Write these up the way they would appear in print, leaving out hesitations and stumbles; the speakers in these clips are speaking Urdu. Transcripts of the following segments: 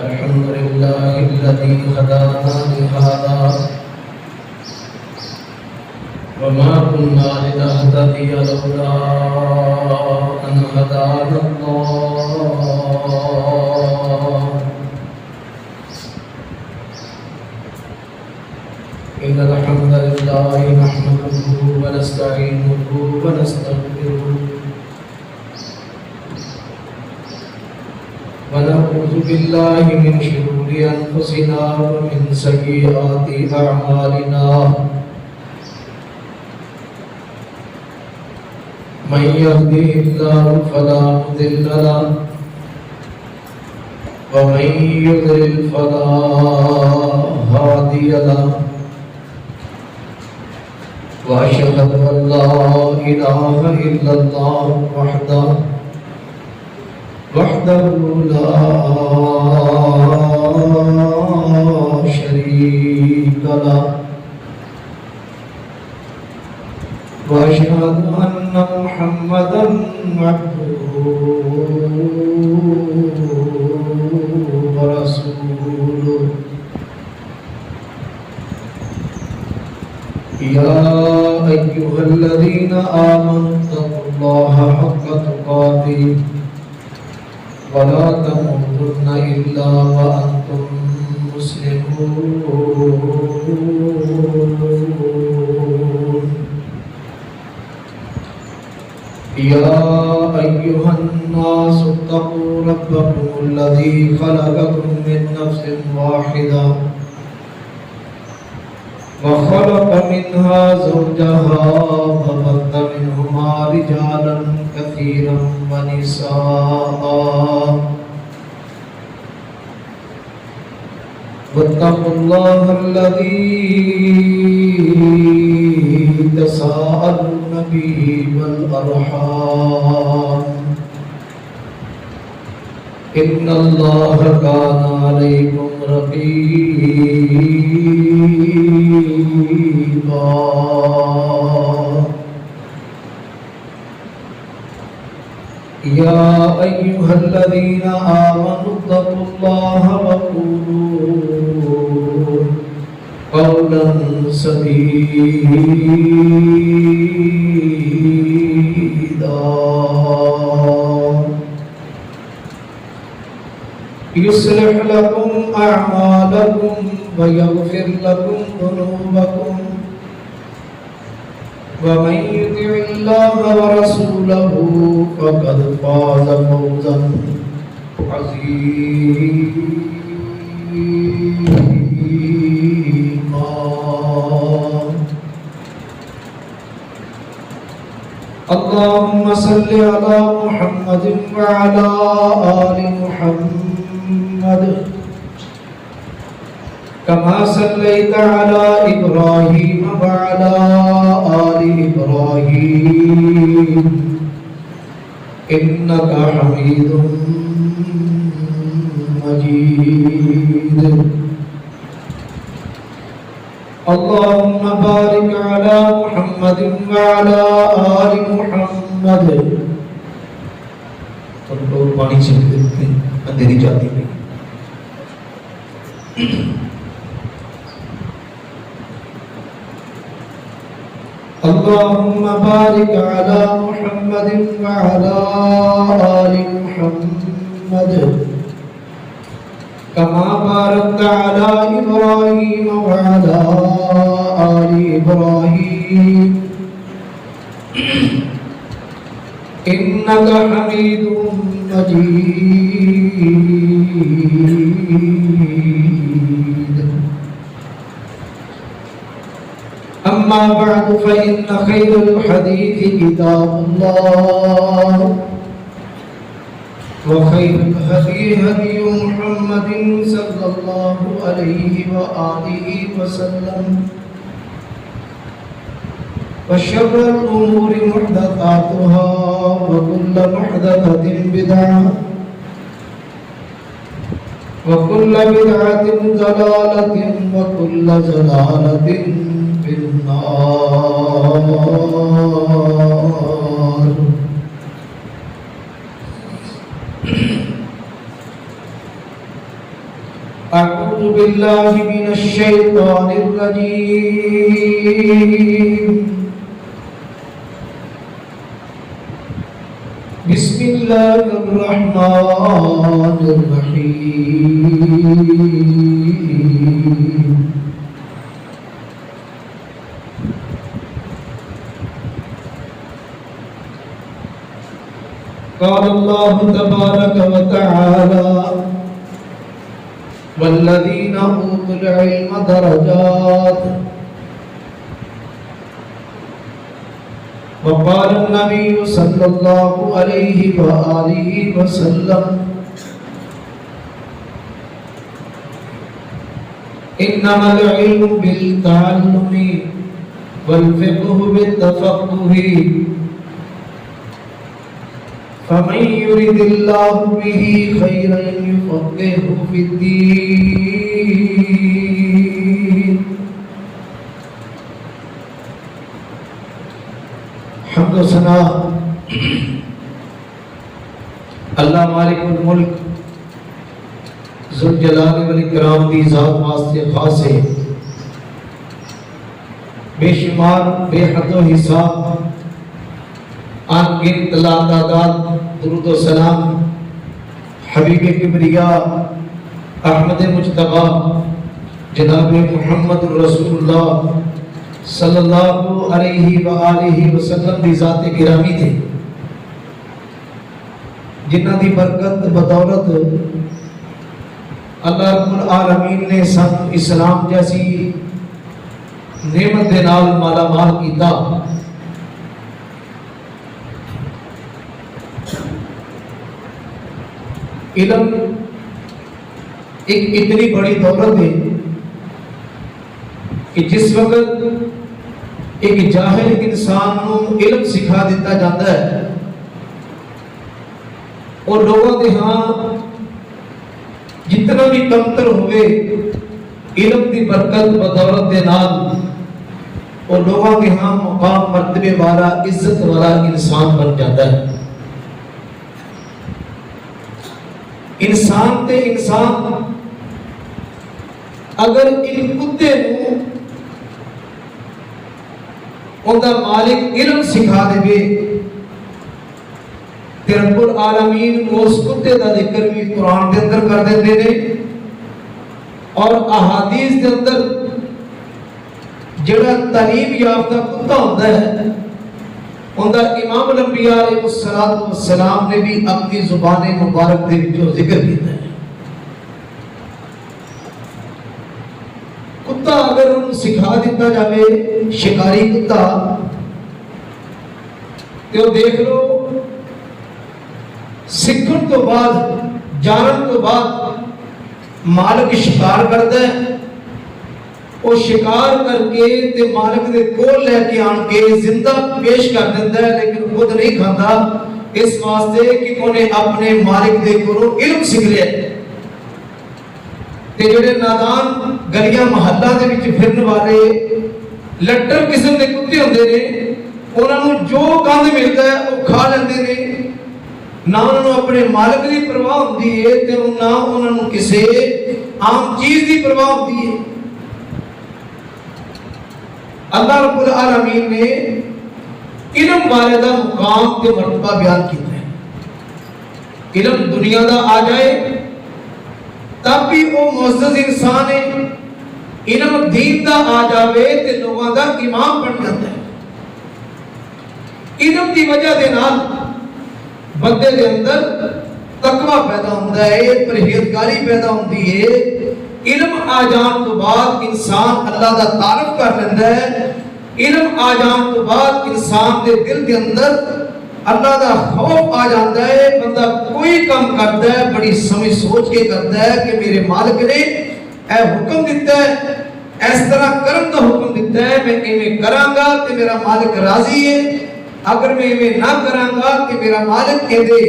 الحمد لله الذي هدانا لهذا وما كنا لنهتدي لولا أن هدانا الله إن الحمد لله نحمده ونستعينه ونستغفره ونعوذ بالله من شرور أنفسنا ومن سيئات أعمالنا من يهده الله فلا مضل له ومن يضلل فلا هادي له وأشهد أن لا إله إلا الله وحده لا شريك له وأشهد أن محمدا عبده ورسوله يا أيها الذين آمنوا اتقوا الله حق تقاته ولا تموتن إلا وأنتم مسلمون يا أيها الناس اتقوا ربكم الذي خلقكم من نفس واحدة وخلق منها زوجها وبث منهما رجالا كثيرا ونساء واتقوا الله الذي تساءلون به والأرحام إن الله كان عليكم رقيبا يا أيها الذين آمنوا اتقوا الله وقولوا قولا سديدا يصلح لكم أعمالكم ويغفر لكم ذنوبكم ومن يطع الله ورسوله فقد فاز فوزا عظيما اللهم صل على محمد وعلى آل محمد كما صليت على إبراهيم وعلى آل إبراهيم إنك حميد مجيد اللهم بارك على محمد وعلى آل محمد تو پانی چھینک دیتے ہیں اندھیری جاتی نہیں اللهم بارك على محمد وعلى آل محمد كما باركت على إبراهيم وعلى آل إبراهيم إنك حميد مجيد أما بعد فإن خير الحديث كتاب الله وخير الهدي هدي محمد صلى الله عليه وآله وسلم وشر الأمور محدثاتها وكل محدثة بدعة وكل بدعة ضلالة وكل ضلالة في النار بالله من الشيطان الرجيم بسم الله الرحمن الرحيم قال الله تبارك وتعالى والذين أوتوا العلم درجات وقال النبي صلى الله عليه وآله وسلم إنما العلم بالتعلم والفقه بالتفقه فمن يرد الله به خيرا يفقهه في الدين حمد و ثنا اللہ مالک الملک ذوالجلال والاکرام دی ذات واسطے خاص ہے بے شمار بے حد و حساب آن گنت لا تعداد درود و سلام حبیب کبریا احمد مجتبی جناب محمد رسول اللہ صلی اللہ علیہ وآلہ وسلم دی ذات گرامی تھے جنہ دی برکت بدولت اللہ رب العالمین نے سب اسلام جیسی نعمت دے نال مالا مال کیتا علم ایک اتنی بڑی دولت ہے کہ جس وقت ایک جاہل انسان کو علم سکھا دیتا جاتا ہے اور لوگوں کے ہاں جتنا بھی کمتر ہوئے علم کی برکت بدولت دے نال اور لوگوں کے ہاں مقام مرتبے والا عزت والا انسان بن جاتا ہے انسان تے انسان اگر ان کتے نو ان دا مالک علم سکھا دے گے تے رب العالمین اس کتے دا ذکر بھی قرآن کے اندر کر دیتے ہیں اور احادیث کے اندر جڑا تعلیم یافتہ کتا ہوتا ہے ان کا امام الانبیاء علیہ السلام نے بھی اپنی زبان مبارک دے جو ذکر کیتا ہے کتا اگر ان سکھا دیتا جاوے شکاری کتا تو دیکھ لو سکھن تو بعد جانن تو بعد مالک شکار کرتا ہے وہ شکار کر کے تے مالک دے کول لے کے آن کے زندہ پیش کر دیتا ہے لیکن خود نہیں کھاتا اس واسطے کہ انہیں اپنے مالک دے کولوں علم سکھ لیا تے جڑے نادان گلیاں محلہ دے وچ پھرن والے لٹر قسم دے کتے ہوندے نے انہاں نوں جو گند ملدا ہے وہ کھا لیندے نے نہ انہاں نوں اپنے مالک دی پرواہ ہوندی ہے تے نہ انہاں نوں کسے عام چیز دی پرواہ ہوندی ہے اللہ رب العالمین نے علم والے دا مقام تے مرتبہ بیان کیتا ہے علم دنیا دا آ جائے تب بھی وہ معزز انسان ہے علم دین دا آ جاوے تے لوگاں دا امام بن جاتا ہے علم دی وجہ دے نال بندے دے اندر تقوی پیدا ہوتا ہے پرہیزگاری پیدا ہوتی ہے علم آ جان تو بعد انسان اللہ دا تعارف کر لیندہ ہے علم آ جان تو بعد انسان دے دل کے اندر اللہ دا خوف آ جاتا ہے بندہ کوئی کام کرتا ہے بڑی سمجھ سوچ کے کرتا ہے کہ میرے مالک نے اے حکم دیتا ہے اس طرح کرم دا حکم دیتا ہے میں ایویں کراں گا تے میرا مالک راضی ہے اگر میں ایویں نہ کراں گا تے میرا مالک کہے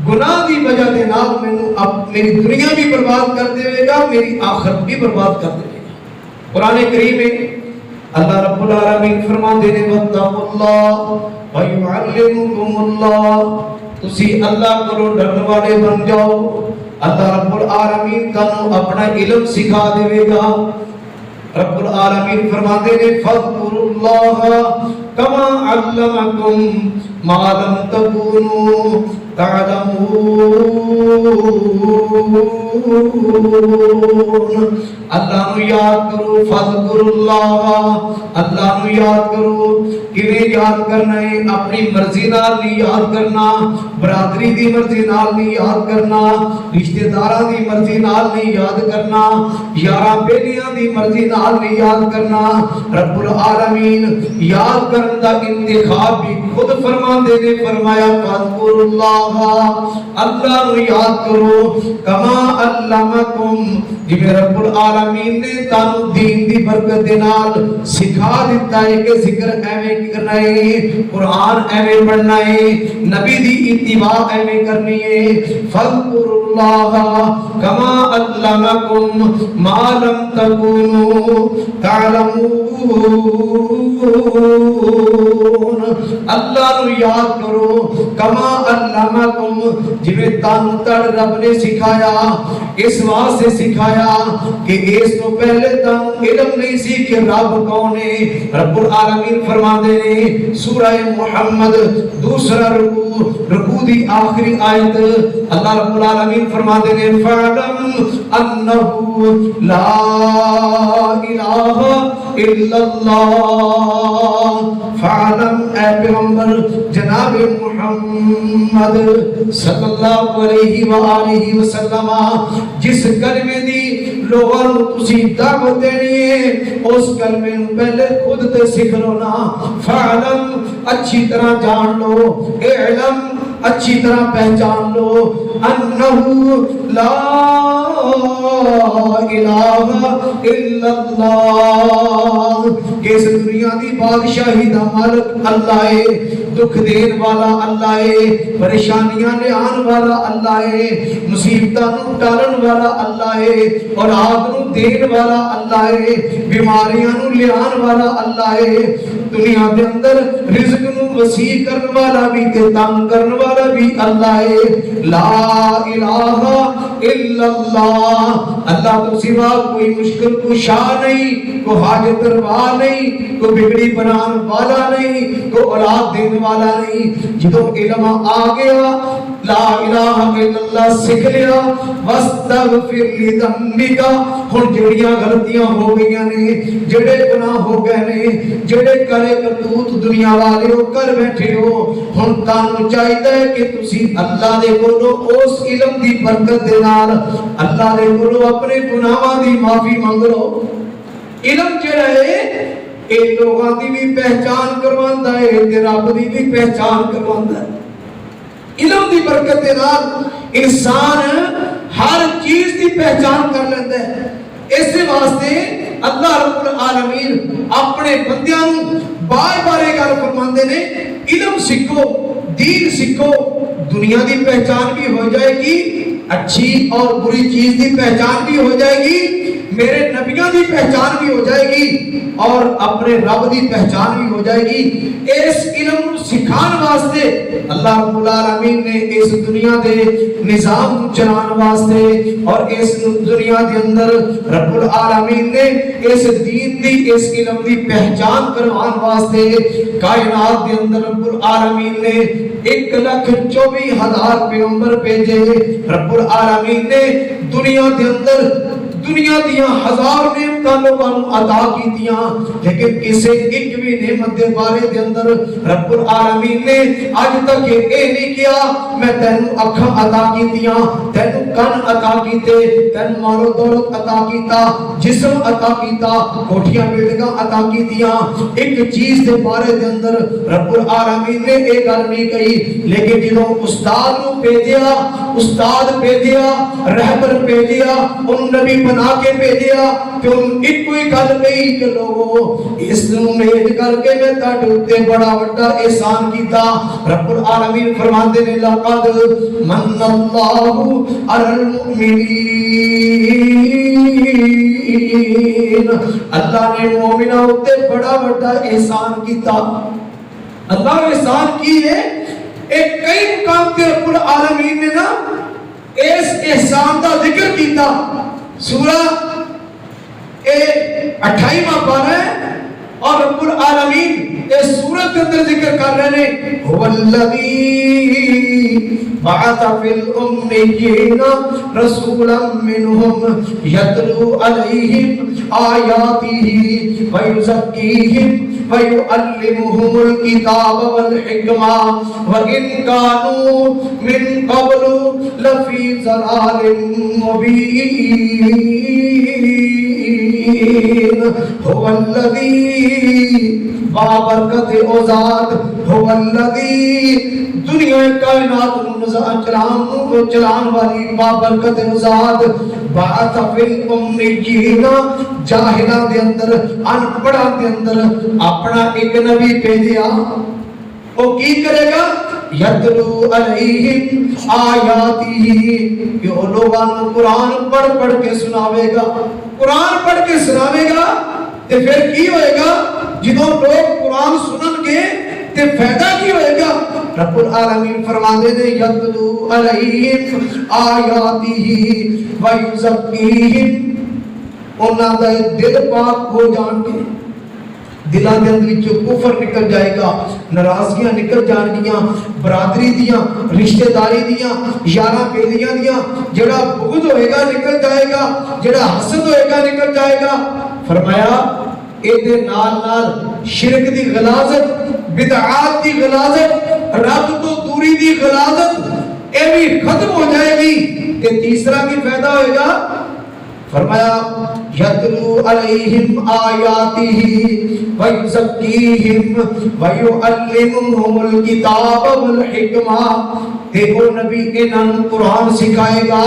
گناہ دی وجہ دے نال مینوں اب میری دنیا بھی برباد کر دے گا میری آخرت بھی برباد کر دے گا قرآن کریم میں اللہ رب العالمین فرماندے نے واتقوا اللہ ویعلمکم اللہ تسی اللہ کو ڈرنے والے بن جاؤ اللہ رب العالمین تانوں اپنا علم سکھا دے گا۔ رب العالمین فرماتے ہیں فاذکروا اللہ کما علمکم ما لم تکونوا تعلمون۔ اللہ نو یاد کرو، فاذکروا اللہ، اللہ نو یاد کرو۔ کیویں یاد کرنا ہے؟ اپنی مرضی نال نہیں یاد کرنا، برادری دی مرضی نال نہیں یاد کرنا، رشتہ داراں دی مرضی نال نہیں یاد کرنا، یاراں بیلیاں دی مرضی نال نہیں یاد کرنا۔ رب العالمین یاد کرن دا انتخاب بھی خود فرماندے نے، فرمایا فاذکروا اللہ، اللہ نو یاد کرو، کما علمکم، جویں رب العالمین نے تانوں دین دی برکت دے نال سکھا دیتا ہے کہ ذکر ایویں کرنا ہے، قرآن ایویں پڑھنا ہے، نبی دی اتباع ایویں کرنی ہے۔ فاذکروا اللہ کما علمکم ما لم تکونوا تعلمون۔ اللہ نو یاد کرو، کما علمکم، جویں تانوں تڑ رب نے سکھایا، اس واسطے سکھایا کہ اس تو پہلے تانوں علم نہیں سی کہ رب کون ہے۔ رب العالمین فرماندے نے سورہ محمد دوسرا رکوع دی آخری آیت، اللہ رب العالمین فرماندے نے فَاعْلَمْ أَنَّهُ لَا إِلَٰهَ إِلَّا اللَّهُ۔ فَاعْلَمْ، اے پیغمبر جناب محمد صلی اللہ علیہ وآلہ وسلم، جس کلمے دی لوگاں نوں تسی دعوت دینی ہے اس کلمے نوں پہلے خود تے سیکھ لو نا۔ فعلم، اچھی طرح جان لو، علم اچھی طرح پہچان لو، انہو لا الہ الا اللہ، کہ اس دنیا دی بادشاہی دا مالک اللہ ہے، دکھ دین والا اللہ ہے، پریشانیاں لے آن والا اللہ ہے، مصیبتاں نوں ٹالن والا اللہ ہے، اور آگ نوں دین والا اللہ ہے، بیماریاں نوں لے آن والا اللہ ہے، دنیا دے اندر رزق نوں وسیع کرن والا بھی تے تنگ کرن والا بھی اللہ ہے۔ لا الہ الا اللہ، اللہ تو سوا کوئی مشکل کشا نہیں، کوئی حاجت روا نہیں، کوئی بگڑی بنان والا نہیں، کوئی اولاد دین والا نہیں۔ جدوں علم آ گیا، لا الہ الا اللہ سکھ لیا، واستغفر لذنبک، ہن جڑیاں غلطیاں ہو گئیاں نے، جڑے گناہ ہو گئے نے، جڑے کرے کرتوت دنیا والے ہو کر بیٹھے ہو، ہن تانوں چاہیے کہ تسی اللہ دے کولوں اس علم دی برکت دے نال اللہ دے کولوں اپنے گناہاں دی معافی منگ لو۔ علم جڑا ہے اے لوگاں دی بھی پہچان کرواندا ہے تے رب دی بھی پہچان کرواندا ہے۔ علم دی برکت دے نال انسان ہر چیز دی پہچان کر لیندا ہے۔ اس واسطے اللہ رب العالمین اپنے بندیاں نوں بار بار گل فرماندے نے، علم سیکھو، دین سیکھو، دنیا دی پہچان بھی ہو جائے گی، اچھی اور بری چیز دی پہچان بھی ہو جائے گی، میرے نبیوں دی پہچان بھی ہو جائے گی، اور اپنے رب دی پہچان بھی ہو جائے گی۔ اس علم سکھان واسطے اللہ رب العالمین نے اس دنیا دے نظام چلان واسطے اور اس دنیا دے اندر رب العالمین نے اس دین دی، اس علم دی پہچان کروان واسطے کائنات دے اندر رب العالمین نے 1,24,000 پیغمبر بھیجے۔ رب العالمین نے دنیا دے اندر دنیا دیاں ہزار نعمتاں لوگاں نوں عطا کیتیاں، لیکن کسے ایک بھی نعمت دے بارے دے اندر رب العالمین نے اج تک یہ نہیں کیا میں تینوں اکھاں عطا کیتیاں، تینوں کن عطا کیتے، تینوں مال و دولت عطا کیتا، جسم عطا کیتا، کوٹھیاں بلڈنگاں عطا کیتیاں۔ ایک چیز دے بارے دے اندر رب العالمین نے یہ گل نہیں کہی، لیکن جدوں استاد نوں بھیجیا، استاد بھیجیا، رہبر بھیجیا، ان نبی بنا کے بھیجیا، کہ ان ایک کوئی گل کہی کہ لوگوں اس نوں میج کر کے میں تہاڈے تے بڑا وڈا احسان کیتا۔ رب العالمین فرماندے نے لقد من اللہ علی المؤمنین، اللہ نے مومناں تے بڑا وڈا احسان کیتا۔ اللہ نے احسان کی ہے، ایک کئی مقام تے رب العالمین نے نا اس احسان دا ذکر کیتا. سورہ 28واں پارہ ہے اور رب العالمین اس سورت کے اندر ذکر کر رہے ہیں هو الذی بعث فی الامیین رسولا منہم یتلو علیہم آیاتہ ویزکیہم وَيُعَلِّمُهُمُ الْكِتَابَ وَالْحِكْمَةَ وَإِنْ كَانُوا مِنْ قَبْلُ لَفِي ضَلَالٍ مُبِينٍ هُوَ الَّذِي بابرکت اوزاد هو الذی دنیا کائنات چلان والی بابرکت اوزاد بعث فی الامیین جاہلان دے اندر ان پڑھان دے اندر اپنا ایک نبی بھیجیا. وہ کی کرے گا؟ یتلو علیہم آیاتہ کہ وہ لوگوں قرآن پڑھ پڑھ کے سناوے گا. قرآن پڑھ کے سناوے گا تے پھر کی ہوئے گا؟ جدوں لوگ قرآن سنن گے تے فائدہ کی ہوئے گا؟ رب العالمین فرماندے نے یتلو علیہم آیاتہ ویزکیہم انہاں دا دل پاک ہو جان گے. دلاں دے اندر وچوں کفر نکل جائے گا, ناراضگیاں نکل جان گیاں, برادری دیاں, رشتہ داری دیاں, یاراں بیلیاں دیاں, جڑا بغض ہوئے گا نکل جائے گا, جڑا حسد ہوئے گا نکل جائے گا. فرمایا اے دے نال نال شرک دی غلاظت, بدعات دی غلاظت, رب تو دوری دی غلاظت اے بھی ختم ہو جائے گی. تے تیسرا کی فائدہ ہوئے گا؟ فرمایا یتلو علیہم آیاتہ ویزکیہم ویعلمہم الکتاب والحکمہ. تے وہ نبی انہاں قرآن سکھائے گا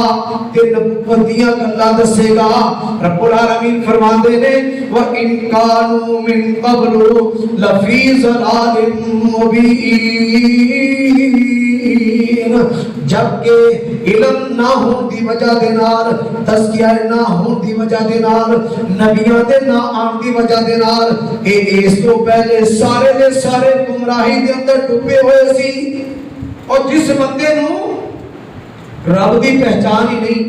تے نبوتیاں گلاں دسے گا. رب العالمین فرماندے نے وَإِن كَانُوا مِن قَبْلُ لَفِي ضَلَالٍ مُبِينٍ. جبکہ علم نہ ہون دی وجہ دے نال, تزکیہ نہ ہون دی وجہ دے نال, نبیاں دے نہ آن دی وجہ دے نال اے اس تو پہلے سارے دے سارے گمراہی دے اندر ڈوبے ہوئے سی. اور جس بندے نو رب دی پہچان ہی نہیں,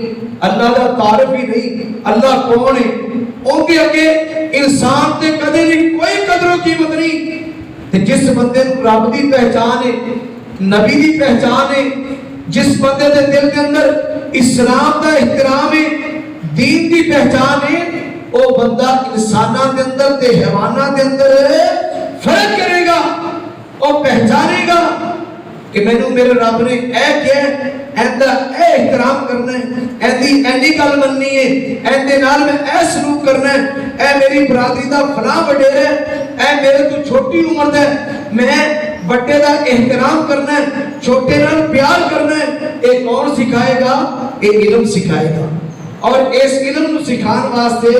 اللہ دا تعارف ہی نہیں, اللہ کون ہے, ان کے اگے انسان تے کدے نہیں کوئی قدر و قیمت نہیں. تے جس بندے نو رب دی پہچان ہے, نبی دی پہچان ہے, جس بندے دے دل کے اندر اسلام دا احترام ہے, دین دی پہچان ہے, او بندہ انساناں دے اندر تے حیواناں دے اندر فرق کرے گا اور پہچانے گا کہ میں نے میرے رب نے اے کیا ہے, ایندہ اے احترام کرنا ہے, ایندی گل مننی ہے, ایندے نال میں اے سلوک کرنا ہے, اے میری برادری دا فلاں وڈیر ہے, اے میرے تو چھوٹی عمر دا ہے, میں بڑے دا احترام کرنا ہے, چھوٹے نال پیار کرنا ہے. اے کون سکھائے گا؟ اے علم سکھائے گا. اور اس علم نو سکھان واسطے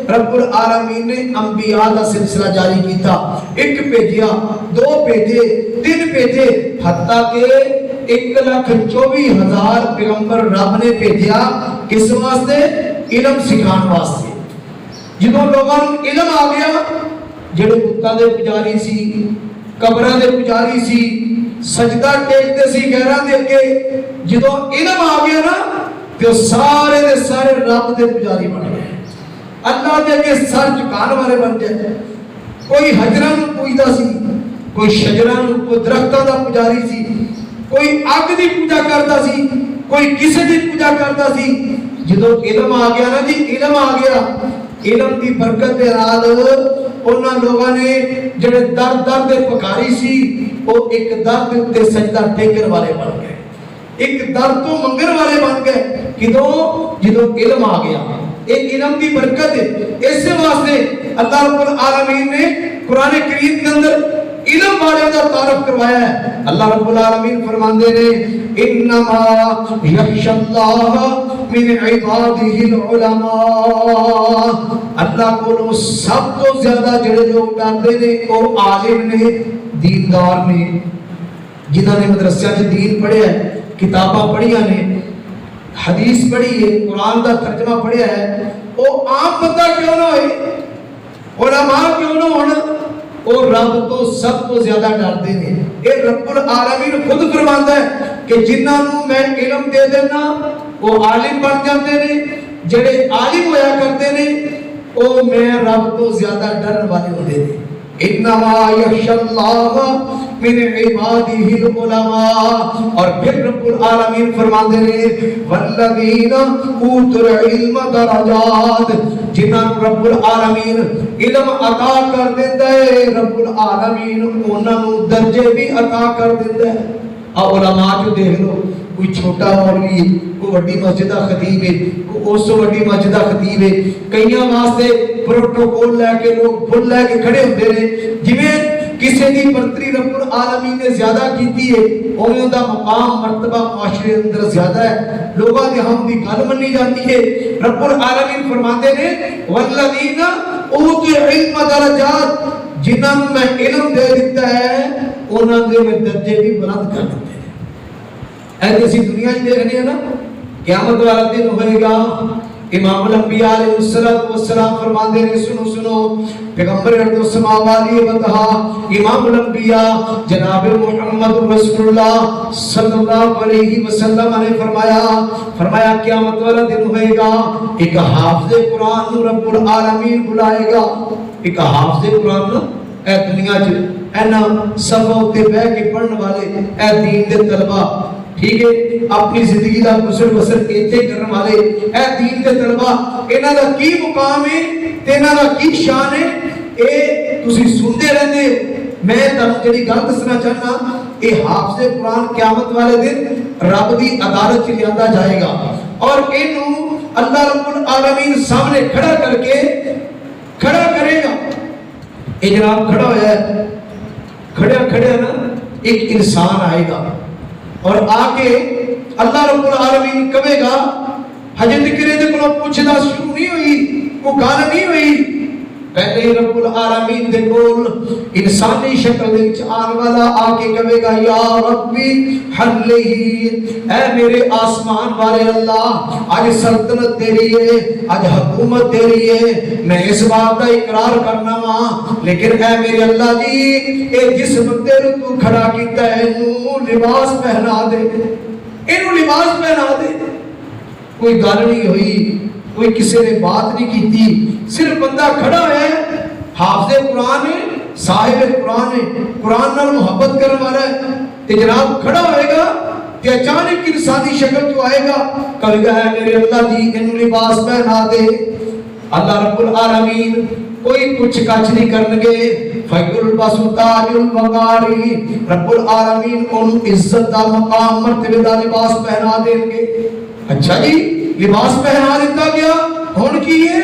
رب العالمین نے انبیاء دا سلسلہ جاری کیتا. ایک بھیجیا, دو بھیجے, تین بھیجے, حتیٰ کہ 1,24,000 پیغمبر رب نے بھیجیا. کس واسطے؟ علم سکھان واسطے. جدوں لوگاں نوں علم آ گیا, جڑے بتاں دے پجاری سی, قبراں دے پجاری سی, سجدہ ٹیکتے سی غیراں دے اگے, جدوں علم آ گیا نا تو سارے دے سارے رب دے پجاری بن گئے, اللہ دے اگے سر جھکان والے بن گئے. کوئی حجراں نوں پوجدا سی, کوئی شجراں نوں, کوئی درختاں دا پجاری سی, کوئی اگ دی پوجا کرتا سی, کوئی کسی دی پوجا کرتا سی. جدوں علم آ گیا نا جی, علم آ گیا, علم دی برکت دے نال انہاں لوگاں نے جڑے در دے پکاری سی, وہ ایک در دے تے سجدہ ٹیکن والے بن گئے, ایک در تو منگن والے بن گئے. کدوں؟ جدوں علم آ گیا. ایک علم دی برکت ہے. اس واسطے اللہ رب العالمین نے قرآن کریم کے اندر علم والے کا تعارف کروایا ہے. اللہ رب العالمین فرماندے نے انما یخشی اللہ من عبادہ العلماء. اللہ کو سب تو زیادہ جڑے لوگ ڈرتے نے وہ عالم نے, دیندار نے, جنہاں نے مدرسے سے دین پڑھیا ہے, کتاباں پڑھیا نے, حدیث پڑھی ہے, قرآن کا ترجمہ پڑھیا ہے. وہ عام بندہ کیوں نہ ہوئے, علماء کیوں نہ ہونا, وہ رب تو سب تو زیادہ ڈرتے ہیں. یہ رب العالمین خود فرماتا ہے کہ جنہاں نوں میں علم دے دینا وہ عالم بن جاتے نے، جڑے عالم ہویا کرتے نے او میں رب تو زیادہ ڈرن والے ہوتے ہیں۔ انما یخشی اللہ من عبادہ العلماء، اور پھر رب العالمین فرماتے ہیں والذین اوتوا العلم درجات، جنہاں رب العالمین علم عطا کر دیتا ہے، رب العالمین انہاں نوں درجے بھی عطا کر دیتا ہے۔ علماء جو دیکھ لو، کوئی چھوٹا مولوی، کوئی وڈی مسجد دا خطیب ہے، کوئی اس وڈی مسجد دا خطیب ہے، کئیاں واسطے پروٹوکول لے کے لوگ پھل لے کے کھڑے ہوندے نے، جویں کسی دی برتری رب العالمین نے زیادہ کیتی ہے، اوویں دا مقام مرتبہ معاشرے اندر زیادہ ہے، لوگاں دے ہم دی گل منی جاتی ہے۔ رب العالمین فرماتے ہیں والذین اوتوا العلم درجات، جنہاں نوں میں علم دے دیتا ہے انہاں دے میں درجے بھی بلند کر دیتے ہیں۔ اے جیسی دنیا ہی دیکھنے ہیں نا، قیامت والا دن ہوئے گا، امام الانبیاء علیہ السلام فرماتے ہیں سنو سنو، پیغمبر ارض و سما والی وطہا امام الانبیاء جناب محمد رسول اللہ صلی اللہ علیہ وسلم نے فرمایا قیامت والا دن ہوئے گا، ایک حافظ قرآن رب العالمین بلائے گا، ایک حافظ قرآن اے دنیا چ اینا صفوں تے بیٹھ کے پڑھن والے اے دین دے طلبہ، ٹھیک ہے، اپنی زندگی دا گزر بسر ایتھے کرن والے اے دین دے طلبہ، انہاں دا کی مقام ہے تے انہاں دا کی شان ہے، اے تسی سنتے رہندے۔ میں تانوں جڑی گل دسنا چاہنا، اے حافظ قرآن قیامت والے دن رب دی عدالت چ لیندا جائے گا، اور اینوں اللہ رب العالمین سامنے کھڑا کر کے کھڑا کرے گا۔ اے جناب کھڑا ہویا ہے، کھڑے نا ایک انسان آئے گا اور آ کے اللہ رب العالمین کہے گا، ہجے تکرے دے کولوں پوچھدا شروع نہیں ہوئی، کوئی گل نہیں ہوئی، پہلے رب العالمین دے کول انسانی شکل وچ آن والا آ کے کہے گا یا ربی حلہی، اے میرے آسمان والے اللہ، آج سلطنت تیری ہے، آج حکومت تیری ہے، میں اس بات کا اقرار کرنا وا، لیکن اے میرے اللہ جی اے جس بندے نوں تو کھڑا کیتا ہے اینوں لباس پہنا دے، اینوں لباس پہنا دے۔ کوئی گل نہیں ہوئی، کوئی کسی نے بات نہیں کیتی، صرف بندہ کھڑا ہے، حافظ قرآن ہے، صاحب قرآن ہے، قرآن نال محبت کرنے والا ہے، تے جناب کھڑا ہوئے گا تے اچانک انسانی شکل جو آئے گا، کہے گا ہے میرے اللہ جی اینوں لباس پہنا دے۔ اللہ رب العالمین کوئی کچھ کچھ نہیں کرنگے، فَيُلْبَسُ تَاجُ الْوَقَارِ، رب العالمین انہوں عزت دا مقام مرتبہ دا لباس پہنا دیں گے۔ اچھا جی لباس پہنا دیتا گیا، ہون کی ہے؟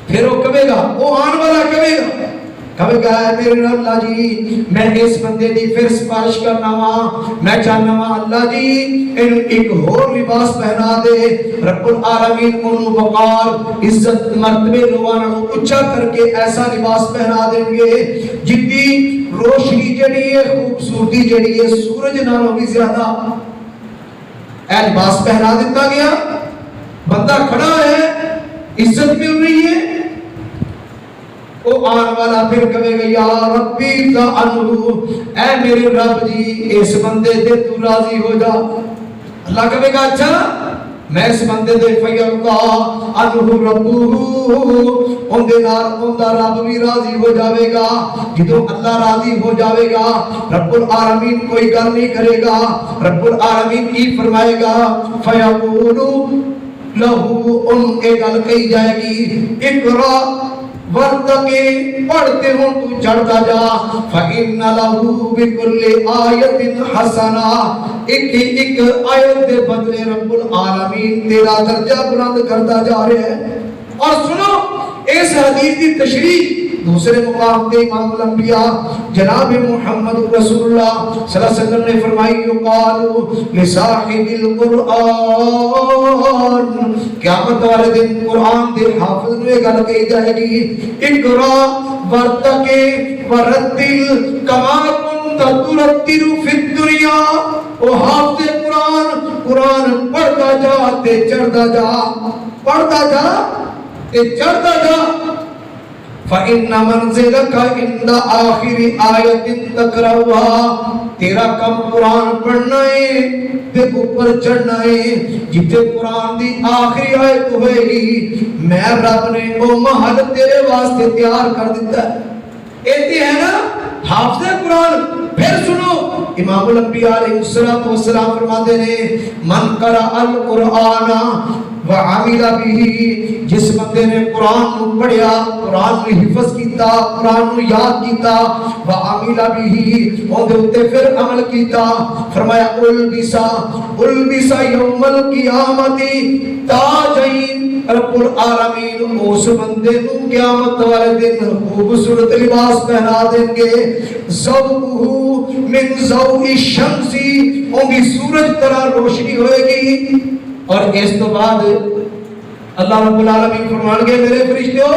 پھر وہ کہے گا، وہ آن والا کہے گا ہے میرے اللہ جی میں اس بندے دی پھر سفارش کرنا وا، میں چاہنا وا اللہ جی انہوں ایک اور لباس پہنا دے۔ رب العالمین انہوں وقار عزت مرتبے لوگاں نوں اونچا کر کے ایسا لباس پہنا دیں گے جن دی روشنی جڑی ہے، خوبصورتی جڑی ہے سورج نالوں بھی زیادہ، اے لباس پہنا دیتا گیا، بندہ کھڑا ہے، عزت مل رہی ہے، او آن والا پھر کہے گا یا ربی عنہ، اے میرے رب جی اس بندے دے تو راضی ہو جا۔ اللہ کہے گا اچھا میں اس بندے دے فیرضا عنہ ربہ، ان دے نال ان دا رب بھی راضی ہو جاوے گا۔ جدوں اللہ راضی ہو جاوے گا رب العالمین کوئی گل نہیں کرے گا، رب العالمین کی فرمائے گا فیقول لہو، ان کے گل کہی جائے گی اقرا ورد کے پڑھتے ہوں تو چڑھتا جا، فَإِنَّ لَهُ بِكُلِّ آیَةٍ حَسَنَةٍ، ایک آیت دے بدلے رب العالمین تیرا درجہ بلند کرتا جا رہے ہیں۔ اور سنو اس حدیث کی تشریح دوسرے مقام تے امام الانبیاء جناب محمد رسول اللہ صلی اللہ علیہ وسلم نے فرمائی یقال لصاحب القرآن، قیامت والے دن قرآن دے حافظ نے گل کہی جائے گی اقرا ورتقی ورتل کما کنت ترتل فی الدنیا، او حافظ قرآن، قرآن پڑھتا جا تے چڑھتا جا، پڑھتا جا تے چڑھتا جا، فَإِنَّ مَنْزِلَكَ عِنْدَ آخِرِ آیَةٍ تَقْرَؤُهَا، تیرا کم قرآن پڑھنا ہے تے اوپر چڑھنا ہے جتنے قرآن دی آخری آیت ہوئے گی میں رب نے وہ محل تیرے واسطے تیار کر دیتا ہے ایتی ہے نا حافظ قرآن پھر سنو امام الانبیاء علیہ السلام فرماتے ہیں من قرأ القرآن وعمل به جس بندے نے قرآن کو پڑھیا قرآن کو حفظ کیتا قرآن کو یاد کیتا وعمل به اور دے پھر عمل کیتا فرمایا البسا یوم القیامت تاجین رب العالمین اس بندے کو قیامت والے دن خوبصورت لباس پہنا دیں گے ضوءہ من ضوء الشمس ان کی سورج طرح روشنی ہوئے گی اور اس تو بعد اللہ رب العالمین فرمان گے میرے فرشتوں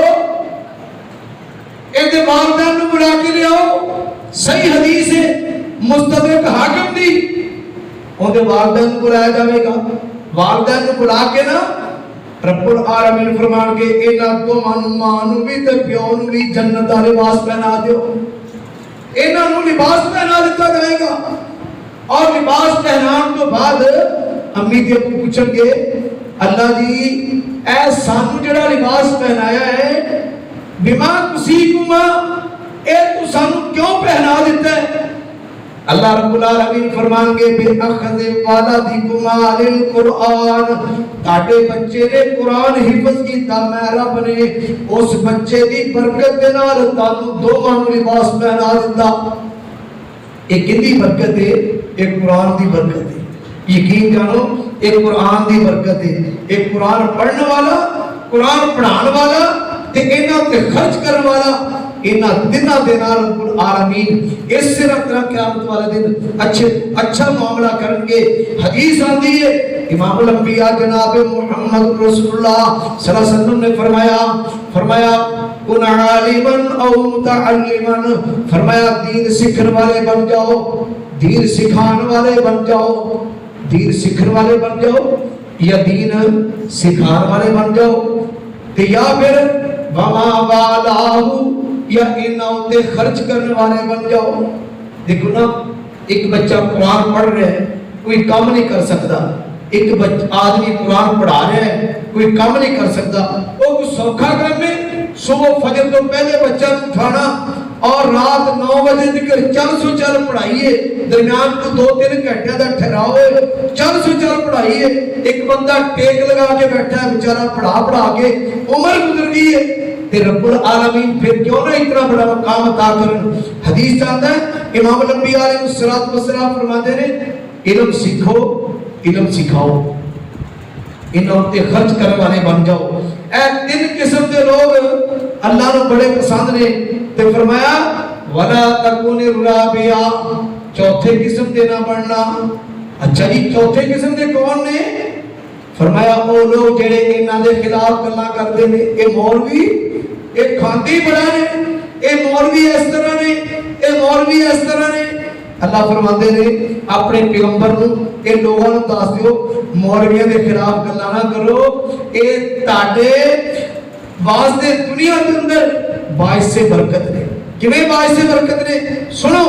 ایک والدین کو بلا کے لے آؤ صحیح حدیث ہے مستدرک حاکم دی ان والدین کو بلایا جائے گا والدین کو بلا کے نا رب العالمین فرمان کے اینا تو مانو بھی تے پیون بھی جنت دا لباس پہنا دیو اینا نو لباس پہنا دیتا جائے گا اور لباس پہنان تو بعد امی دی ابو پوچھیں گے اللہ جی اے سانو جڑا لباس پہنایا ہے بما کسیکما اے تو سانو کیوں پہنا دیتا ہے اللہ رب العالمین فرمان گے بِأَخْذِ وَلَدِكُمَا لِلْقُرْآنِ تاٹے بچے نے قرآن حفظ کی تا میں رب نے اس بچے دی برکت دینا تانو دو مانو لباس پہنا دیتا ایک کن دی برکت ہے ایک قرآن دی برکت ہے یقین جانو ایک قرآن دی برکت ہے ایک قرآن پڑھنے والا قرآن پڑھان والا تے اینا تے خرچ کرنے والا اینا دنہ دینا رب العالمین اس سے رب طرح قیامت والے دن اچھا معاملہ کرنگے حدیث آندھی ہے امام الانبیاء جناب محمد رسول اللہ صلی اللہ علیہ وسلم نے فرمایا کن عالماً او متعلماً فرمایا دین سکھن والے بن جاؤ دین سکھان والے بن جاؤ دین سکھن والے بن جاؤ یا دین سکھان والے بن جاؤ یا پھر وما والاہو یا انہوں تے خرچ کرنے والے بن جاؤ دیکھو نا ایک بچہ قرآن پڑھ رہا ہے کوئی کام نہیں کر سکتا ایک آدمی قرآن پڑھا رہا ہے کوئی کام نہیں کر سکتا وہ کچھ سوکھا کام ہے صبح فجر تو پہلے بچہ اٹھانا اور رات 9 بجے تک چل پڑھائیے درمیان کو 2-3 گھنٹے دا ٹھہراؤ چل پڑھائیے ایک بندہ ٹیک لگا کے بیٹھا ہے بیچارہ پڑھا کے عمر گزر گئی ہے تے رب العالمین پھر کیوں نہ اتنا بڑا مقام عطا کرن حدیث چاہتا ہے امام الانبیاء علیہ السلام فرماتے ہیں علم سیکھو علم سکھاؤ انہوں تے خرچ کرنے والے بن جاؤ اے 3 قسم کے لوگ اللہ نے بڑے پسند نے تے فرمایا وَلَا تَكُونِ الرَّابِعَ چوتھے قسم دے نہ بڑھنا اچھا جی چوتھے قسم دے کون نے فرمایا وہ لوگ جڑے انہاں دے خلاف گلاں کردے نے اے مولوی اے کھاندی بڑا نے اے مولوی اس طرح نے اے مولوی اس طرح نے اللہ فرماتے نے اپنے پیغمبر نو اے لوگوں نو دس دیو مولویاں دے خلاف گلاں نہ کرو اے تاڈے واسطے دنیا دے اندر باعث سے برکت نے کیویں باعث سے برکت نے سنو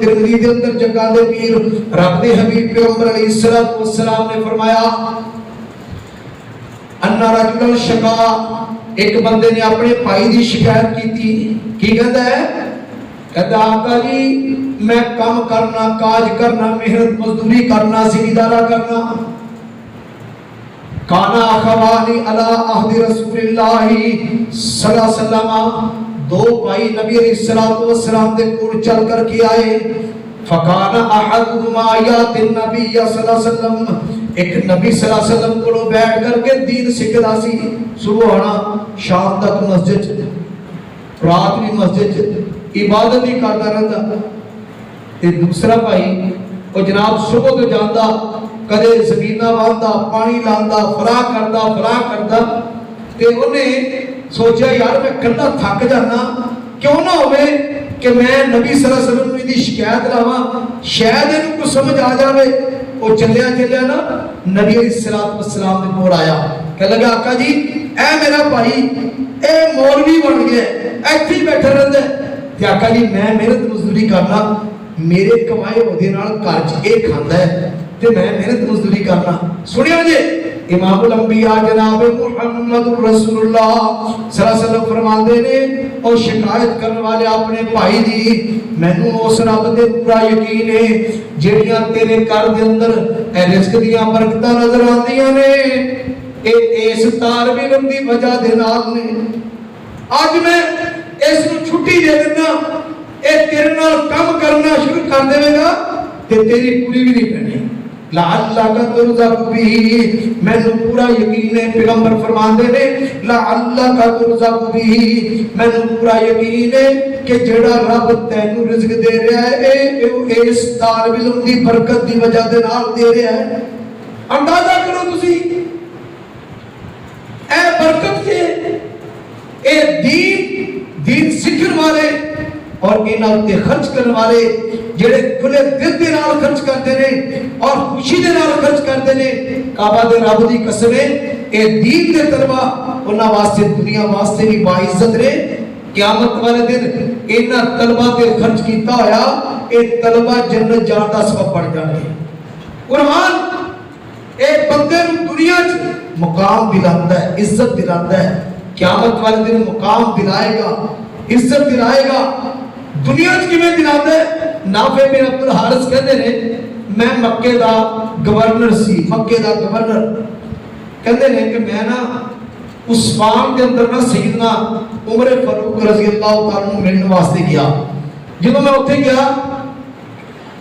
ترمذی دے اندر جگہ دے پیر رب دے حبیب پیغمبر علیہ السلام نے فرمایا ان رجل شکا ایک بندے نے اپنے بھائی دی شکایت کی تھی کی کہتا ہے کہتا آقا جی میں کام کرنا کاج کرنا محنت مزدوری کرنا زمیندارا کرنا کانا اخوانی علی عہد رسول اللہ صلی اللہ علیہ وسلم 2 بھائی نبی علیہ السلام دے کول چل کر کے آئے فکانا احدهما یات النبی صلی اللہ علیہ وسلم ایک نبی صلی اللہ علیہ وسلم کو بیٹھ کر کے دین سکھدا سی صبح ہونا شام تک مسجد رات بھی مسجد عبادت ہی کرتا رہتا تے دوسرا بھائی وہ جناب صبح تو جاندا کدے زمیناں واندا پانی لاندا فراہ کردا تے انہیں سوچا یار میں کلا تھک جانا کیوں نہ ہوئے کہ میں نبی صلی اللہ علیہ وسلم دی شکایت لاواں شاید ان کو سمجھ آ جاوے وہ چلیا نا نبی علیہ السلام دے کول آیا کہ لگا آقا جی اے میرا بھائی اے مولوی بن گیا ایتھے بیٹھا رہندا تے آقا جی میں محنت مزدوری کرنا میرے کمائے ਉਹਦੇ ਨਾਲ ਘਰ 'ਚ ਇਹ ਖਾਂਦਾ ਹੈ ਤੇ ਮੈਂ ਮਿਹਨਤ ਮਜ਼ਦੂਰੀ ਕਰਨਾ। ਸੁਣਿਓ ਜੀ امام الانبیاء جناب محمد رسول اللہ صلی اللہ علیہ وسلم فرماندے نے اور شکایت کرنے والے اپنے بھائی دی مینوں اس رب دے پورا یقین ہے جڑیاں تیرے گھر دے اندر اے رزق دیاں برکتاں نظر آندیاں نے اے اس طالب علم دی وجہ دے نال نے اج میں اس نو چھٹی دے دینا اے تیرے نال کام کرنا شروع کر دے گا تے تیری پوری بھی نہیں پینی لعلک ترزق بھی میں نے پورا یقین ہے پیغمبر فرماندے نے لعلک ترزق بھی میں نے پورا یقین ہے کہ جڑا رب تینوں رزق دے رہا ہے اے اس طالب علم دی برکت دی وجہ دے نال دے رہا ہے۔ اندازہ کرو تسی اے برکت کے اے دین سیکھن والے اور انہاں تے خرچ کرنے والے جڑے کھلے دل دے نال خرچ کرتے نے اور خوشی دے نال خرچ کرتے نے کعبہ دے رب دی قسم ہے اے دین دے طلبہ انہاں واسطے دنیا واسطے بھی باعزت نے قیامت والے دن انہاں طلبہ تے خرچ کیتا ہویا اے طلبہ جنت جان دا سبب بن جان گے۔ قرآن اے بندے نوں دنیا وچ مقام دلاندا ہے عزت دلاندا ہے قیامت والے دن مقام دلائے گا عزت دلائے گا۔ دنیا وچ کیویں دلاندا ہے؟ نافع بن عبد الحارث کہندے نے میں مکے دا گورنر سی مکے دا گورنر کہندے نے کہ میں نا عثمان دے اندر نا سیدنا عمر فاروق رضی اللہ تعالی عنہ ملنے واسطے گیا۔ جب میں اوتھے گیا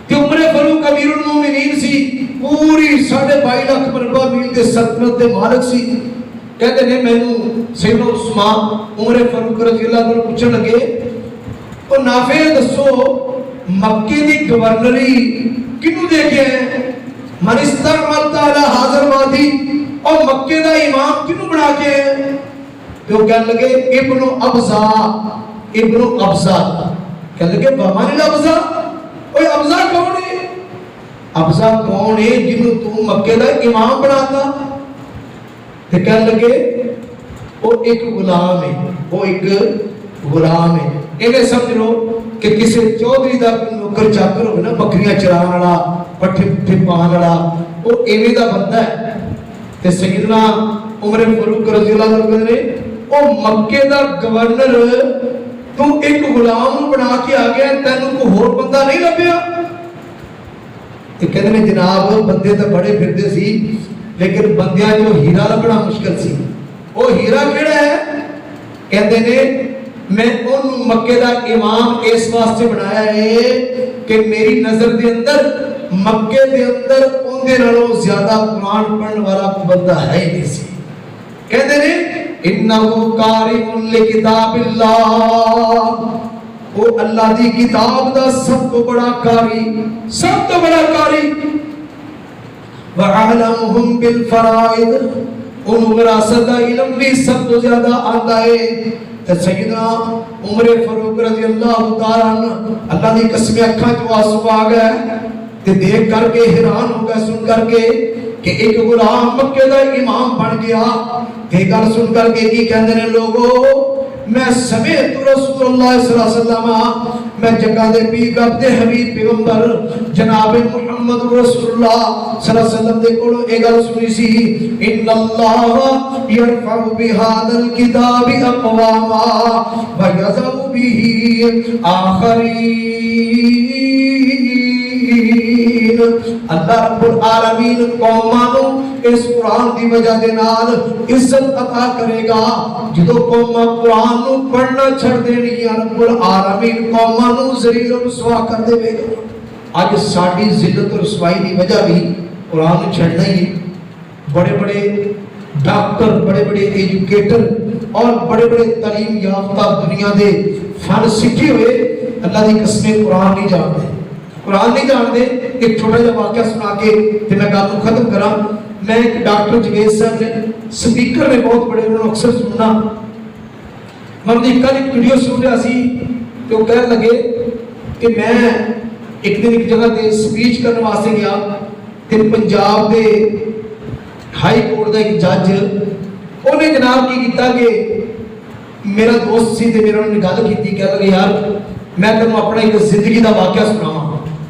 کہ عمر فاروق امیر المومنین سی پوری 22.5 لاکھ مربع میل دے سلطنت دے مالک سی کہندے نے مینوں سیدنا عثمان عمر فاروق رضی اللہ عنہ پوچھن لگے اور نافع دسو مکے دی گورنری کنوں دے کے ہیں من استعملت علی حاضر وادی اور مکے دا امام کنوں بنا کے ہیں تو کہنے لگے ابن ابزا کہنے لگے ومن الابزا اوہ ابزا کون ہے؟ ابزا کون ہے جنوں تو مکے دا امام بناتا؟ تو کہنے لگے وہ ایک غلام ہے انہیں سمجھ لو کہ کسی چودھری دا نوکر چاکر ہوگا نا بکریاں چران والا پٹھے پان والا وہ ایویں دا بندہ ہے۔ تے سیدنا عمر فاروق رضی اللہ عنہ نے او مکے دا گورنر تو ایک غلام بنا کے آ گیا تینوں کو ہور بندہ نہیں لبیا؟ تے کہتے ہیں جناب بندے تو بڑے پھرتے سی لیکن بندیاں جو ہیرا لبنا مشکل سی وہ ہیرا کیڑا ہے؟ کہتے ہیں میں ان مکے دا امام اس واسطے بنایا ہے کہ میری نظر دے اندر مکے دے اندر ان دے نالوں زیادہ قرآن پڑھنے والا بندہ ہے ہی نہیں سی۔ کہتے ہیں انہو قارئ لکتاب اللہ وہ اللہ دی کتاب دا سب تو بڑا قاری وَعَلَمُهُمْ بِالْفَرَائِضِ ان وراثت دا علم بھی سب تو زیادہ آتا ہے۔ تو سیدنا عمر فاروق رضی اللہ تعالیٰ عنہ اللہ دی قسم اکھاں جو آنسو آ گئے تے دیکھ کر کے حیران ہو گئے سن کر کے کہ ایک غلام مکے دا امام بن گیا۔ تے گل سن کر کے کی کہندے نے لوگوں میں سمیت رسول اللہ صلی اللہ علیہ وسلم میں جگہ دے پیر اپنے حبیب پیغمبر جناب محمد رسول اللہ صلی اللہ علیہ وسلم دے کولوں اے گل سنی سی ان اللہ یرفع بہذا الکتاب اقواما ویذع به آخرین اللہ رب العالمین قومانوں اس قرآن دی وجہ دے نال عزت عطا کرے گا جدو قوماں قرآن نو پڑھنا چھڑ دینی رب العالمین قوماں نو ذلیل و رسوا کر دے گا۔ آج ساڑی ذلت و رسوائی دی وجہ بھی قرآن نو چھڑنا ہی بڑے بڑے ڈاکٹر بڑے بڑے ایجوکیٹر اور بڑے بڑے تعلیم یافتہ دنیا دے فن سکھے ہوئے اللہ دی قسمیں قرآن نہیں جان دے ایک چھوٹا جا واقعہ سنا کے تے میں گل ختم کراں۔ میں ایک ڈاکٹر جوید صاحب نے سپیکر نے بہت بڑے انہوں نے اکثر سننا میں نے کل ایک ویڈیو سن رہا سی کہ وہ کہنے لگے کہ میں ایک دن ایک جگہ تے سپیچ کرنے واسطے گیا تے پنجاب دے ہائی کورٹ دا ایک جج انہیں جناب کی کیتا کہ میرا دوست سی تے میرے انہوں نے گل کیتی کہنے لگے یار میں تمہیں اپنا ایک زندگی دا واقعہ سناواں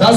10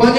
5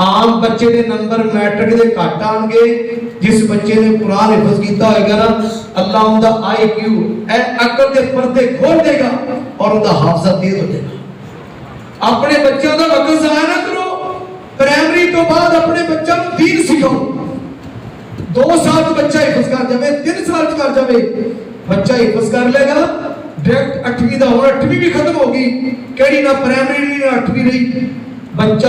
ਆਮ ਬੱਚੇ ਦੇ ਨੰਬਰ ਮੈਟ੍ਰਿਕ ਦੇ ਘੱਟ ਆਣਗੇ, ਜਿਸ ਬੱਚੇ ਨੇ ਕੁਰਾਨ ਹਿਫਜ਼ ਕੀਤਾ ਹੋਏਗਾ ਨਾ, ਅੱਲਾ ਉਹਦਾ IQ ਅਕਲ ਦੇ ਪਰਦੇ ਖੋਲ ਦੇਗਾ ਔਰ ਉਹਦਾ ਹਾਫਜ਼ਾ ਤੇਜ਼ ਹੋ ਜਾਏਗਾ। ਆਪਣੇ ਬੱਚਿਆਂ ਦਾ ਵਕਤ ਜ਼ਾਇਆ ਨਾ ਕਰੋ। ਪ੍ਰਾਇਮਰੀ ਤੋਂ ਬਾਅਦ ਆਪਣੇ ਬੱਚਿਆਂ ਨੂੰ ਦੀਨ ਸਿਖਾਓ। 2 ਸਾਲ ਚ ਬੱਚਾ ਹਿਫਜ਼ ਕਰ ਜਾਵੇ, 3 ਸਾਲ ਚ ਕਰ ਜਾਵੇ, ਬੱਚਾ ਹਿਫਜ਼ ਕਰ ਲੇਗਾ। ਡਾਇਰੈਕਟ 8ਵੀਂ ਦਾ ਹੁਣ 8ਵੀਂ ਵੀ ਖਤਮ ਹੋ ਗਈ, ਕਿਹੜੀ ਨਾ ਪ੍ਰਾਇਮਰੀ ਨਹੀਂ ਨਾ 8ਵੀਂ ਰਹੀ। ਬੱਚਾ